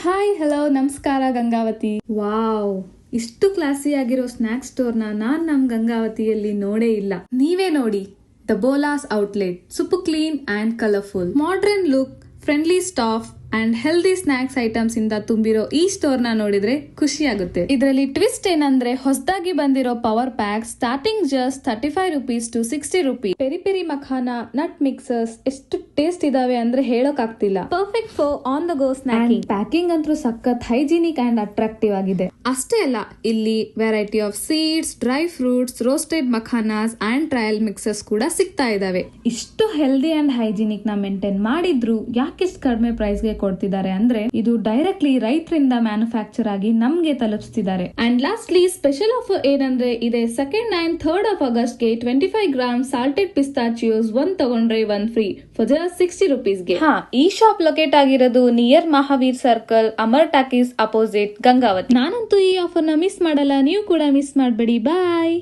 Hi hello ನಮಸ್ಕಾರ Gangavathi. Wow, ಇಷ್ಟು classy ಆಗಿರೋ ಸ್ನಾಕ್ಸ್ ಸ್ಟೋರ್ನ ನಮ್ ಗಂಗಾವತಿಯಲ್ಲಿ ನೋಡೇ ಇಲ್ಲ. ನೀವೇ ನೋಡಿ, the Bolas outlet. Super clean and colourful, modern look, friendly staff and healthy snacks items ಇಂದ ತುಂಬಿರೋ ಈ ಸ್ಟೋರ್ ನ ನೋಡಿದ್ರೆ ಖುಷಿ ಆಗುತ್ತೆ. ಇದರಲ್ಲಿ ಟ್ವಿಸ್ಟ್ ಏನಂದ್ರೆ ಹೊಸದಾಗಿ ಬಂದಿರೋ power pack starting just 35 rupees to 60 rupees. Peri peri makhana, nut mixers ಎಷ್ಟು ಟೇಸ್ಟ್ ಇದಾವೆ ಅಂದ್ರೆ ಹೇಳಕ್ ಆಗ್ತಿಲ್ಲ. Perfect for on the go snacking. Packing ಅಂತೂ ಸಖತ್ ಹೈಜಿನಿಕ್ ಅಂಡ್ ಅಟ್ರಾಕ್ಟಿವ್ ಆಗಿದೆ. ಅಷ್ಟೇ ಅಲ್ಲ, ಇಲ್ಲಿ variety of seeds, dry fruits, roasted makhanas and trail mixers ಕೂಡ ಸಿಗ್ತಾ ಇದಾವೆ. ಇಷ್ಟು ಹೆಲ್ದಿ ಅಂಡ್ ಹೈಜಿನಿಕ್ ನ ಮೇಂಟೈನ್ ಮಾಡಿದ್ರು ಯಾಕಿಷ್ಟು ಕಡಿಮೆ ಪ್ರೈಸ್ ಗೆ ಕೊಡ್ತಿದ್ದಾರೆ ಅಂದ್ರೆ ಇದು ಡೈರೆಕ್ಟ್ಲಿ ರೈತರಿಂದ ಮ್ಯಾನುಫ್ಯಾಕ್ಚರ್ ಆಗಿ ನಮ್ಗೆ ತಲುಪಿಸ್ತಿದ್ದಾರೆ. ಅಂಡ್ ಲಾಸ್ಟ್ಲಿ ಸ್ಪೆಷಲ್ ಆಫರ್ ಏನಂದ್ರೆ ಇದೆ 2nd and 3rd of August ಗೆ 25 grams salted pistachios 1 ತಗೊಂಡ್ರೆ 1 ಫ್ರೀ ಫಾರ್ ಜಸ್ಟ್ 60 rupees ಗೆ. ಈ ಶಾಪ್ ಲೊಕೇಟ್ ಆಗಿರೋದು near Mahavir circle, Amar talkies opposite, Gangavati. ನಾನಂತೂ ಈ ಆಫರ್ ನ ಮಿಸ್ ಮಾಡಲ್ಲ, ನೀವು ಕೂಡ ಮಿಸ್ ಮಾಡಬೇಡಿ. ಬಾಯ್.